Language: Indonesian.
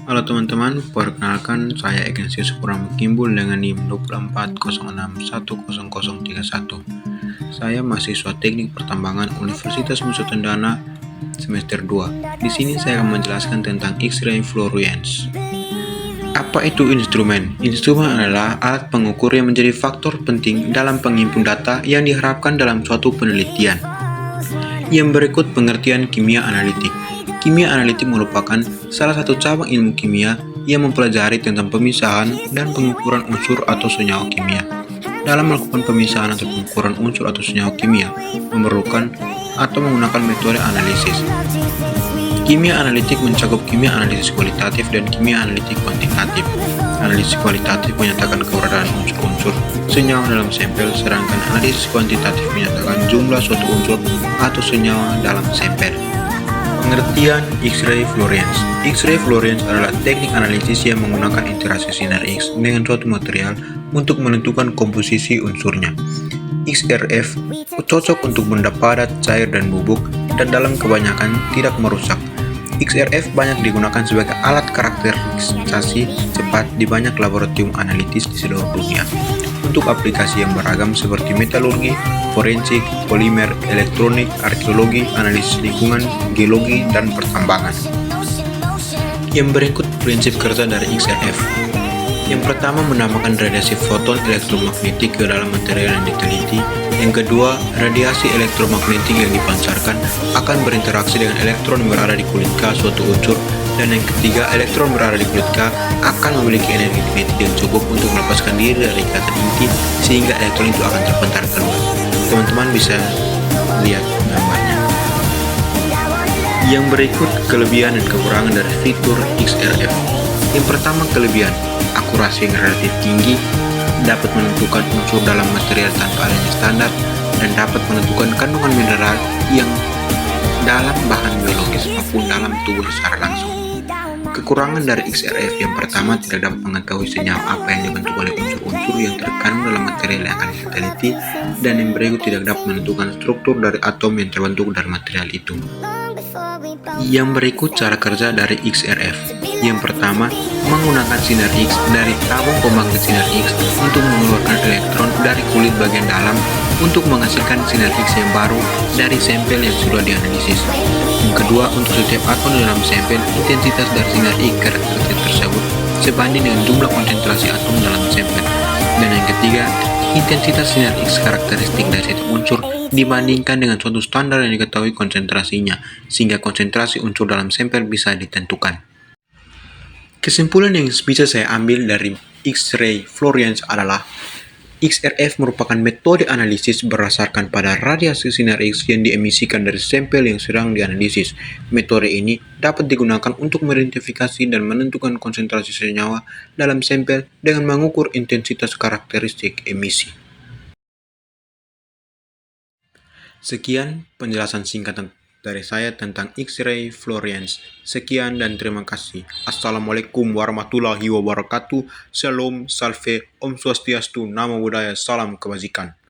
Halo teman-teman, perkenalkan saya Ignatius Purama Kimbul dengan NIM 2406100031. Saya mahasiswa Teknik Pertambangan Universitas Nusa Tendana semester 2. Di sini saya akan menjelaskan tentang X-ray fluorescence. Apa itu instrumen? Instrumen adalah alat pengukur yang menjadi faktor penting dalam penghimpun data yang diharapkan dalam suatu penelitian. Yang berikut pengertian kimia analitik. Kimia analitik merupakan salah satu cabang ilmu kimia yang mempelajari tentang pemisahan dan pengukuran unsur atau senyawa kimia. Dalam melakukan pemisahan atau pengukuran unsur atau senyawa kimia, memerlukan atau menggunakan metode analisis. Kimia analitik mencakup kimia analisis kualitatif dan kimia analitik kuantitatif. Analisis kualitatif menyatakan keberadaan unsur-unsur senyawa dalam sampel, sedangkan analisis kuantitatif menyatakan jumlah suatu unsur atau senyawa dalam sampel. Pengertian X-ray fluorescence. X-ray fluorescence adalah teknik analisis yang menggunakan interaksi sinar X dengan suatu material untuk menentukan komposisi unsurnya. XRF cocok untuk benda padat, cair, dan bubuk, dan dalam kebanyakan tidak merusak. XRF banyak digunakan sebagai alat karakterisasi cepat di banyak laboratorium analitis di seluruh dunia untuk aplikasi yang beragam seperti metalurgi, forensik, polimer, elektronik, arkeologi, analisis lingkungan, geologi, dan pertambangan. Yang berikut prinsip kerja dari XRF. Yang pertama, menambahkan radiasi foton elektromagnetik ke dalam material yang diteliti. Yang kedua, radiasi elektromagnetik yang dipancarkan akan berinteraksi dengan elektron yang berada di kulit K suatu unsur. Dan yang ketiga, elektron berada di kulit K akan memiliki energi kinetik yang cukup untuk melepaskan diri dari ikatan inti sehingga elektron itu akan terpentar keluar. Teman-teman bisa lihat gambarnya. Yang berikut kelebihan dan kekurangan dari fitur XRF. Yang pertama, kelebihan: akurasi yang relatif tinggi, dapat menentukan unsur dalam material tanpa adanya standar, dan dapat menentukan kandungan mineral yang dalam bahan biologis maupun dalam tubuh secara langsung. Kekurangan dari XRF yang pertama, tidak dapat mengetahui senyawa apa yang dibentuk oleh unsur-unsur yang terkandung dalam material yang akan diteliti, dan yang berikut tidak dapat menentukan struktur dari atom yang terbentuk dari material itu. Yang berikut cara kerja dari XRF. Yang pertama, menggunakan sinar X dari tabung pembangkit sinar X untuk mengeluarkan elektron dari kulit bagian dalam untuk menghasilkan sinar X yang baru dari sampel yang sudah dianalisis. Yang kedua, untuk setiap atom dalam sampel, intensitas dari sinar X karakteristik tersebut sebanding dengan jumlah konsentrasi atom dalam sampel. Dan yang ketiga, intensitas sinar X karakteristik dari setiap unsur dibandingkan dengan suatu standar yang diketahui konsentrasinya, sehingga konsentrasi unsur dalam sampel bisa ditentukan. Kesimpulan yang bisa saya ambil dari X-ray fluorescence adalah XRF merupakan metode analisis berdasarkan pada radiasi sinar X yang diemisikan dari sampel yang sedang dianalisis. Metode ini dapat digunakan untuk mengidentifikasi dan menentukan konsentrasi senyawa dalam sampel dengan mengukur intensitas karakteristik emisi. Sekian penjelasan singkat dari saya tentang X-ray fluorescence. Sekian dan terima kasih. Assalamualaikum warahmatullahi wabarakatuh. Shalom, salve, om swastiastu, namo buddhaya, salam kebajikan.